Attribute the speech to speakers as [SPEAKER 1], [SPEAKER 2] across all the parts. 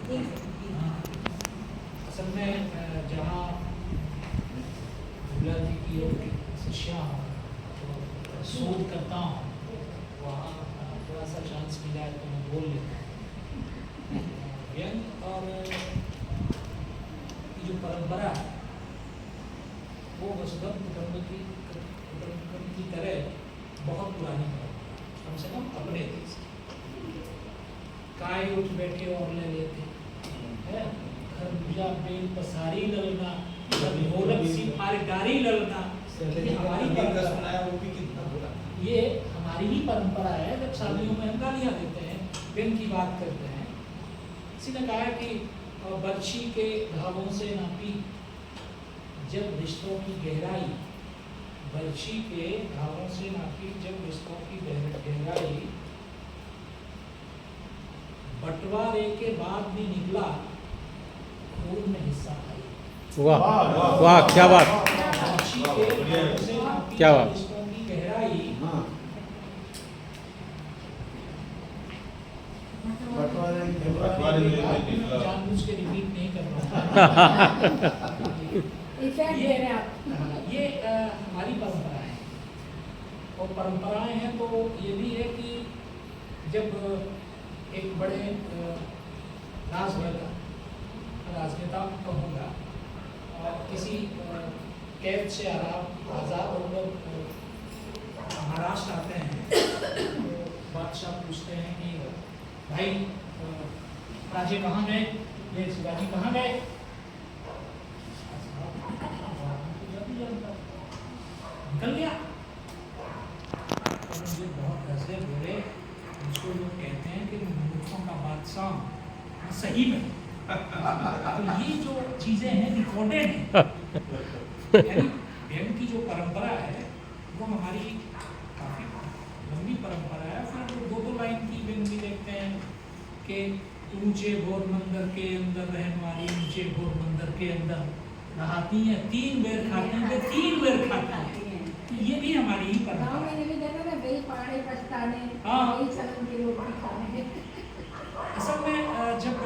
[SPEAKER 1] हाँ, असल में जहाँ भूला जी की और शिष्या हूँ तो शोध करता हूँ, वहाँ थोड़ा सा चांस मिला है तो मैं बोल लेता हूँ। व्यंग और की जो परंपरा है वो वसुधैव कुटुंबकम की तरह बहुत पुरानी परंपरा, कम से कम अपने देश काय उठ बैठे और ले लेते हैं, खरबूजा बेल पसारी ललना, ढोलक सी मारगारी ललना, ये हमारी परंपरा है। वो भी कितना बोला, ये हमारी ही परंपरा है। जब शादियों में हम गालियाँ देते हैं, व्यंग की बात करते हैं, किसी ने कहा कि बर्छी के घावों से नापी जब रिश्तों की गहराई, बर्छी के घावों से नापी जब रिश्तों की गहराई, बंटवारे के बाद भी निकला खून में हिस्सा आई।
[SPEAKER 2] वाह वाह, क्या बात,
[SPEAKER 1] बर्छी के घावों से नापी
[SPEAKER 2] क्या बात।
[SPEAKER 1] रिश्तों की गहराई, जानबूझ के रिपीट नहीं कर रहा ये हमारी परंपरा है। और परंपराएं हैं तो ये भी है कि जब एक बड़े राजनेता कहूँगा किसी कैद से आज़ाद होकर महाराष्ट्र आते हैं तो बादशाह पूछते हैं कि भाई राजे कहाँ गए, ये शिवाजी कहाँ गए? निकल गया। और मुझे बहुत हंसे बोले, उसको लोग कहते हैं कि मूर्खों का बादशाह सही में। तो ये जो चीज़ें हैं रिकॉर्डेड हैं, यानी व्यंग की जो परंपरा है वो हमारी काफ़ी लंबी परंपरा है। फिर दो लाइन की व्यंग भी देखते हैं कि ऊंचे घोर मंदिर के अंदर रहने वाली, ऊंचे घोर मंदिर के अंदर नहाती हैं, 3 बेर खाती हैं, 3 बेर खाती हैं। तो ये भी हमारी ही परंपरा है। असल में जब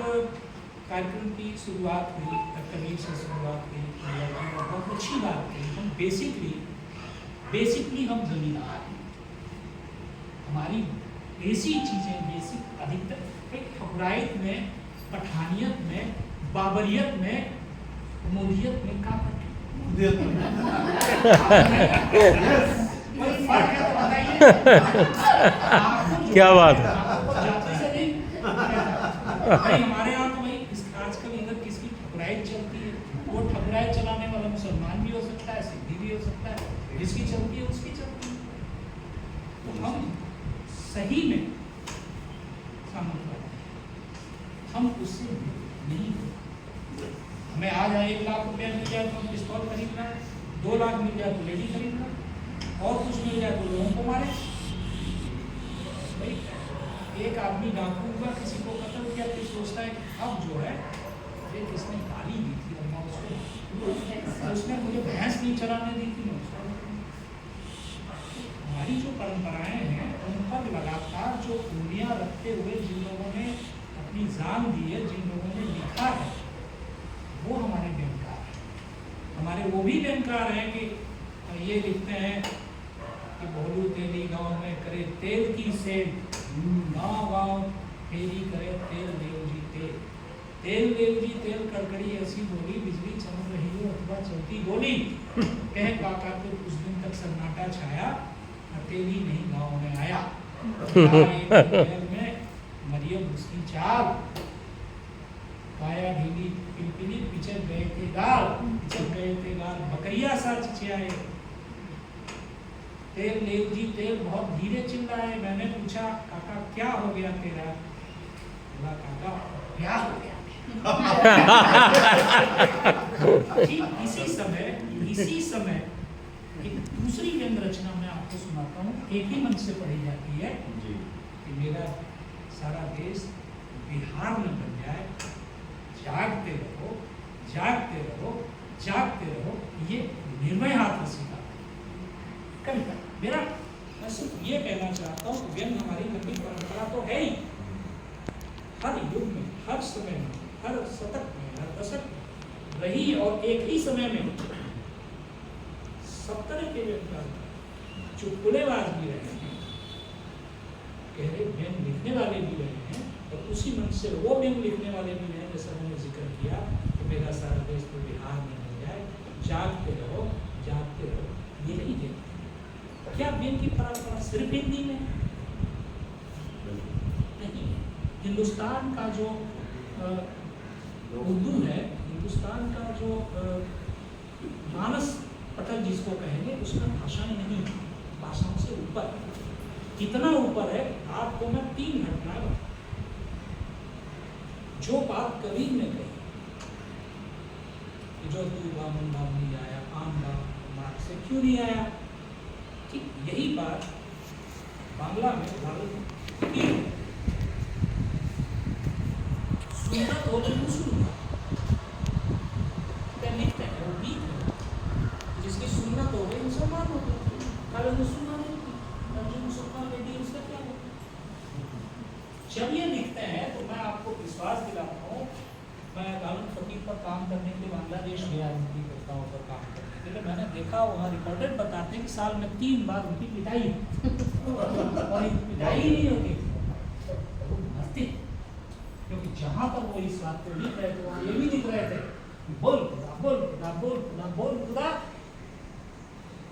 [SPEAKER 1] कार्यक्रम की शुरुआत हुई, कबीर से शुरुआत हुई, बहुत अच्छी बात कही। हम बेसिकली हम जमींदार हैं। हमारी बेसिक चीज़ें, बेसिक अधिकतर ठकुराइत में, पठानियत में, बाबरियत में, मोदियत में का
[SPEAKER 2] क्या बात है।
[SPEAKER 1] हमारे यहाँ तो भाई आजकल इधर किसकी ठकुराइत चलती है, वो ठकुराइत चलाने वाला मुसलमान भी हो सकता है, सिद्धी भी हो सकता है, जिसकी चलती है उसकी चलती है। तो हम सही में हम उससे नहीं, हमें आज 1 लाख रुपया मिल जाए तो हम पिस्तौल खरीदना, 2 लाख मिल जाए तो लेडी खरीदना, और कुछ मिल जाए तो लोगों को मारे। भाई एक आदमी डाकू का किसी को कत्ल किया तो सोचता है अब जो है ये किसने गाली दी थी और मैं उसको, उसने मुझे भैंस नहीं चलाने दी थी, मैं उसको। हमारी जो परंपराएं हैं उन पर लगातार जो उंगलियां रखते हुए जिन लोगों ने अपनी जान दी है, जिन लोगों ने लिखा है, वो हमारे व्यंगकार हैं। हमारे वो भी व्यंगकार हैं कि ये लिखते हैं कि भोलू तेली गांव में करे तेल की सेल, गांव फेरी करे तेल देव जी तेल, तेल देव जी तेल, कड़कड़ी ऐसी बोली, बिजली चमक रही हो अथवा चलती गोली, कह काका तो कुछ दिन तक सन्नाटा छाया, तेली नहीं गाँव में आया, में मरियम उसकी चाल, पाया ढीली पिलपिली, पिचक गए थे गाल, बकरिया सा चिचियाए, तेल देव जी तेल बहुत धीरे चिल्लाए। मैंने पूछा काका क्या हो गया तेरा? बोला काका ब्याह हो गया। इसी समय एक दूसरी व्यंग रचना मैं आपको सुनाता हूँ, एक ही मंच से पढ़ी जाती है कि मेरा सारा देश बिहार में बन जाए, जागते रहो जागते रहो जागते रहो, ये निर्भय हाथ रसीदा कविता। मेरा मैं सिर्फ ये कहना चाहता हूँ, व्यंग हमारी लंबी परंपरा तो है ही, हर युग में, हर समय में हर शतक में, हर दशक में रही और एक ही समय में सब तरह के व्यंग्यकार, चुटकुलेबाज भी रहे हैं, गहरे व्यंग लिखने वाले भी रहे हैं, और उसी मन से वो व्यंग लिखने वाले भी रहे, जैसा मैंने जिक्र किया कि मेरा सारा देश तो बिहार में हो जाए, जागते रहो, यही है। क्या व्यंग की परंपरा सिर्फ हिंदी में नहीं है? हिंदुस्तान का जो उर्दू है, हिंदुस्तान का जो मानस पटल जिसको कहेंगे, उसमें भाषाएं नहीं है, भाषाओं से ऊपर। कितना ऊपर है आपको मैं 3 घटनाएं बताऊं। जो बात कबीर ने कही कि जो तू बामन बाम नहीं आया, आम बाम से क्यों नहीं आया, ठीक यही बात बांग्ला में की सुन्नत हो गई मुसलमान, लिखते हैं वो गीत है, जिसकी सुन्नत हो गई मुसलमान हो गई, काले मुसलमान जो मुसलमान बेटी उसका क्या होगा? जब ये लिखते हैं तो मैं आपको विश्वास दिलाता हूँ, मैं दारुल फकीर पर काम करने के लिए बांग्लादेश गया उनकी कविताओं पर काम करने के लिए। मैंने देखा वहाँ रिकॉर्डेड बताते हैं कि साल में 3 बार उनकी पिटाई और पिटाई ही नहीं होती, वो मरते, क्योंकि जहाँ पर वो इस बात को लिख रहे थे वहाँ ये भी लिख रहे थे, बोल खुदा, बोल खुदा, बोल खुदा, बोल खुदा,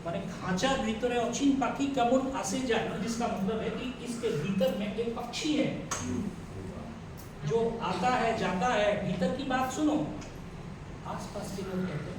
[SPEAKER 1] माने खांचा भीतर अचिन पाखी कमर आसे जाए, जिसका मतलब है कि इसके भीतर में एक पक्षी है जो आता है जाता है, भीतर की बात सुनो। आसपास के लोग कहते हैं